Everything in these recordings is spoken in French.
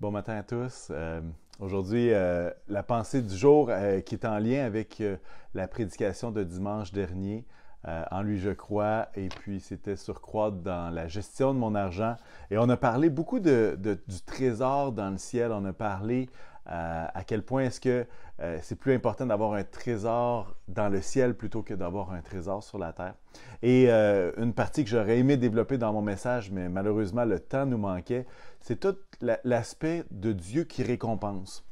Bon matin à tous. Aujourd'hui, la pensée du jour qui est en lien avec la prédication de dimanche dernier. En lui, je crois. Et puis, c'était sur croître dans la gestion de mon argent. Et on a parlé beaucoup du trésor dans le ciel. On a parlé à quel point est-ce que c'est plus important d'avoir un trésor dans le ciel plutôt que d'avoir un trésor sur la terre. Et une partie que j'aurais aimé développer dans mon message, mais malheureusement, le temps nous manquait, c'est tout l'aspect de Dieu qui récompense.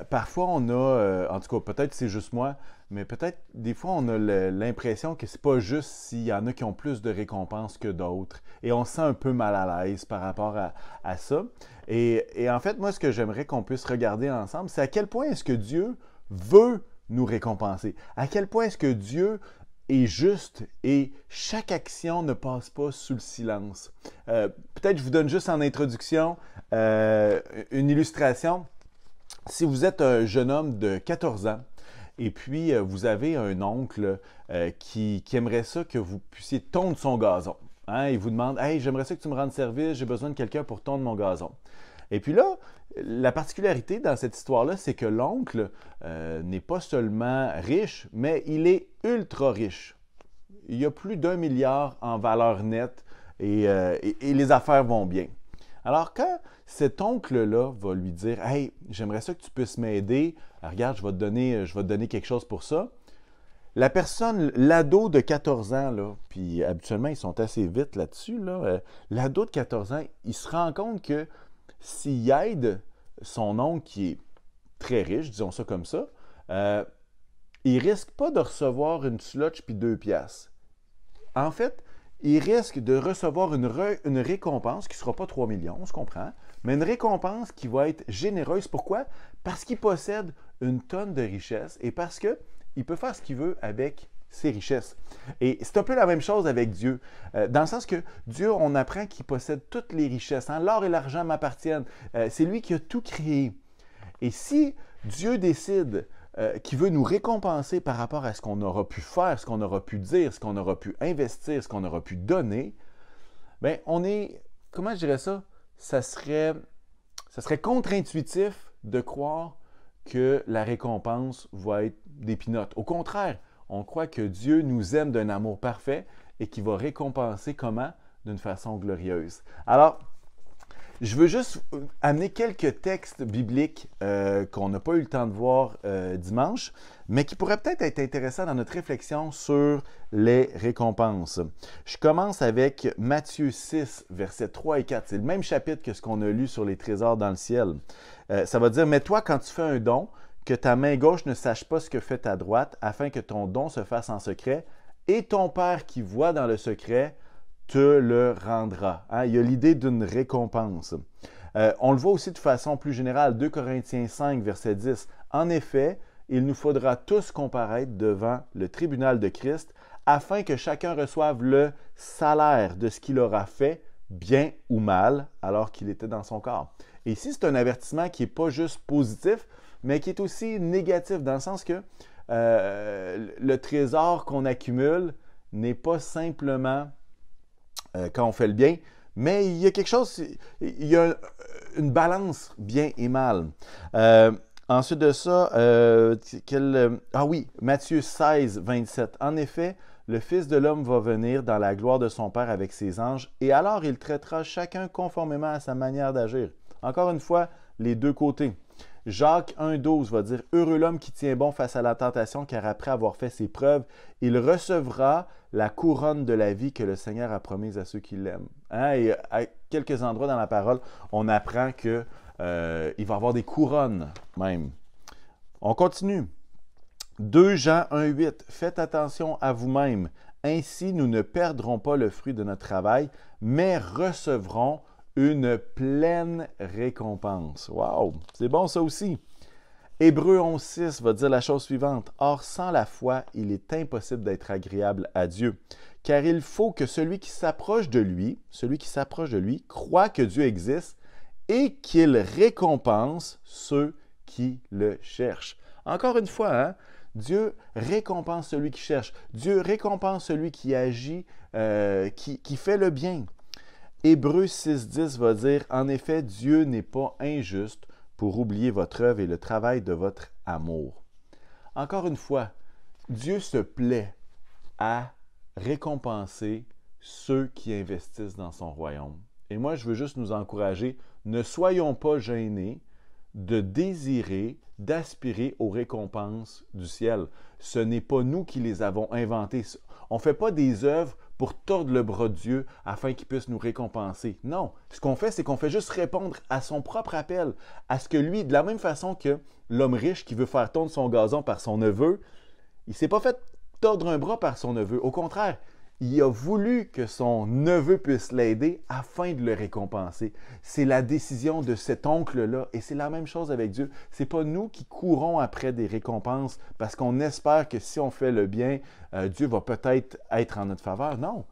Parfois, on a, en tout cas, peut-être c'est juste moi, mais peut-être des fois, on a l'impression que c'est pas juste s'il y en a qui ont plus de récompenses que d'autres. Et on se sent un peu mal à l'aise par rapport à ça. Et en fait, moi, ce que j'aimerais qu'on puisse regarder ensemble, c'est à quel point est-ce que Dieu veut nous récompenser. À quel point est-ce que Dieu est juste et chaque action ne passe pas sous le silence. Peut-être je vous donne juste en introduction une illustration. Si vous êtes un jeune homme de 14 ans et puis vous avez un oncle qui aimerait ça que vous puissiez tondre son gazon. Hein, il vous demande « Hey, j'aimerais ça que tu me rendes service, j'ai besoin de quelqu'un pour tondre mon gazon. » Et puis là, la particularité dans cette histoire-là, c'est que l'oncle n'est pas seulement riche, mais il est ultra riche. Il y a plus d'1 milliard en valeur nette et les affaires vont bien. Alors, quand cet oncle-là va lui dire « Hey, j'aimerais ça que tu puisses m'aider, regarde, je vais te donner quelque chose pour ça », la personne, l'ado de 14 ans, là, puis habituellement, ils sont assez vite là-dessus, là, l'ado de 14 ans, il se rend compte que s'il aide son oncle qui est très riche, disons ça comme ça, il risque pas de recevoir une slotch puis 2 piastres. En fait, il risque de recevoir une récompense qui ne sera pas 3 millions, on se comprend, mais une récompense qui va être généreuse. Pourquoi? Parce qu'il possède une tonne de richesses et parce qu'il peut faire ce qu'il veut avec ses richesses. Et c'est un peu la même chose avec Dieu, dans le sens que Dieu, on apprend qu'il possède toutes les richesses. Hein? L'or et l'argent m'appartiennent. C'est lui qui a tout créé. Et si Dieu décide qu'il veut nous récompenser par rapport à ce qu'on aura pu faire, ce qu'on aura pu dire, ce qu'on aura pu investir, ce qu'on aura pu donner, bien, on est, comment je dirais ça? Ça serait contre-intuitif de croire que la récompense va être des pinottes. Au contraire, on croit que Dieu nous aime d'un amour parfait et qu'il va récompenser comment? D'une façon glorieuse. Alors, je veux juste amener quelques textes bibliques qu'on n'a pas eu le temps de voir dimanche, mais qui pourraient peut-être être intéressants dans notre réflexion sur les récompenses. Je commence avec Matthieu 6, versets 3 et 4. C'est le même chapitre que ce qu'on a lu sur les trésors dans le ciel. Ça va dire « Mais toi, quand tu fais un don, que ta main gauche ne sache pas ce que fait ta droite, afin que ton don se fasse en secret, et ton Père qui voit dans le secret te le rendra. Hein? Il y a l'idée d'une récompense. On le voit aussi de façon plus générale, 2 Corinthiens 5, verset 10. En effet, il nous faudra tous comparaître devant le tribunal de Christ, afin que chacun reçoive le salaire de ce qu'il aura fait, bien ou mal, alors qu'il était dans son corps. Et ici, c'est un avertissement qui n'est pas juste positif, mais qui est aussi négatif, dans le sens que le trésor qu'on accumule n'est pas simplement quand on fait le bien, mais il y a quelque chose, il y a une balance bien et mal. Ensuite de ça, ah oui, Matthieu 16, 27. En effet, le Fils de l'homme va venir dans la gloire de son Père avec ses anges, et alors il traitera chacun conformément à sa manière d'agir. Encore une fois, les deux côtés. Jacques 1,12 va dire « Heureux l'homme qui tient bon face à la tentation, car après avoir fait ses preuves, il recevra la couronne de la vie que le Seigneur a promise à ceux qui l'aiment. Hein? » Et à quelques endroits dans la parole, on apprend qu'il va y avoir des couronnes même. On continue. 2 Jean 1,8 « Faites attention à vous-même, ainsi nous ne perdrons pas le fruit de notre travail, mais recevrons une pleine récompense. Wow! C'est bon ça aussi. Hébreux 11.6 va dire la chose suivante. Or, sans la foi, il est impossible d'être agréable à Dieu, car il faut que celui qui s'approche de lui, croit que Dieu existe et qu'il récompense ceux qui le cherchent. Encore une fois, hein, Dieu récompense celui qui cherche. Dieu récompense celui qui agit, qui fait le bien. Hébreux 6.10 va dire « En effet, Dieu n'est pas injuste pour oublier votre œuvre et le travail de votre amour. » Encore une fois, Dieu se plaît à récompenser ceux qui investissent dans son royaume. Et moi, je veux juste nous encourager, ne soyons pas gênés de désirer, d'aspirer aux récompenses du ciel. Ce n'est pas nous qui les avons inventées. On ne fait pas des œuvres pour tordre le bras de Dieu afin qu'il puisse nous récompenser. Non, ce qu'on fait, c'est qu'on fait juste répondre à son propre appel, à ce que lui, de la même façon que l'homme riche qui veut faire tondre son gazon par son neveu, il ne s'est pas fait tordre un bras par son neveu. Au contraire, il a voulu que son neveu puisse l'aider afin de le récompenser. C'est la décision de cet oncle-là et c'est la même chose avec Dieu. Ce n'est pas nous qui courons après des récompenses parce qu'on espère que si on fait le bien, Dieu va peut-être être en notre faveur. Non,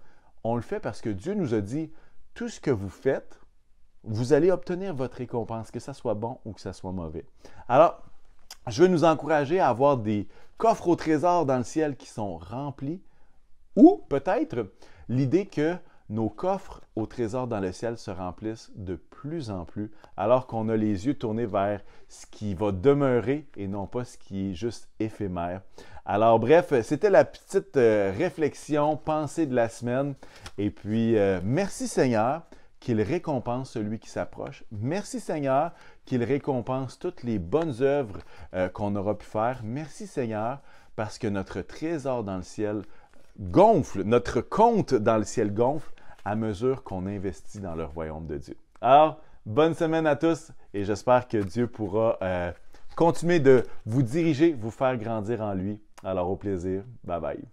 on le fait parce que Dieu nous a dit, tout ce que vous faites, vous allez obtenir votre récompense, que ça soit bon ou que ça soit mauvais. Alors, je veux nous encourager à avoir des coffres au trésor dans le ciel qui sont remplis. Ou peut-être l'idée que nos coffres au trésor dans le ciel se remplissent de plus en plus, alors qu'on a les yeux tournés vers ce qui va demeurer et non pas ce qui est juste éphémère. Alors bref, c'était la petite réflexion, pensée de la semaine. Et puis, merci Seigneur qu'il récompense celui qui s'approche. Merci Seigneur qu'il récompense toutes les bonnes œuvres qu'on aura pu faire. Merci Seigneur parce que notre trésor dans le ciel gonfle, notre compte dans le ciel gonfle à mesure qu'on investit dans le royaume de Dieu. Alors, bonne semaine à tous et j'espère que Dieu pourra continuer de vous diriger, vous faire grandir en lui. Alors, au plaisir. Bye bye.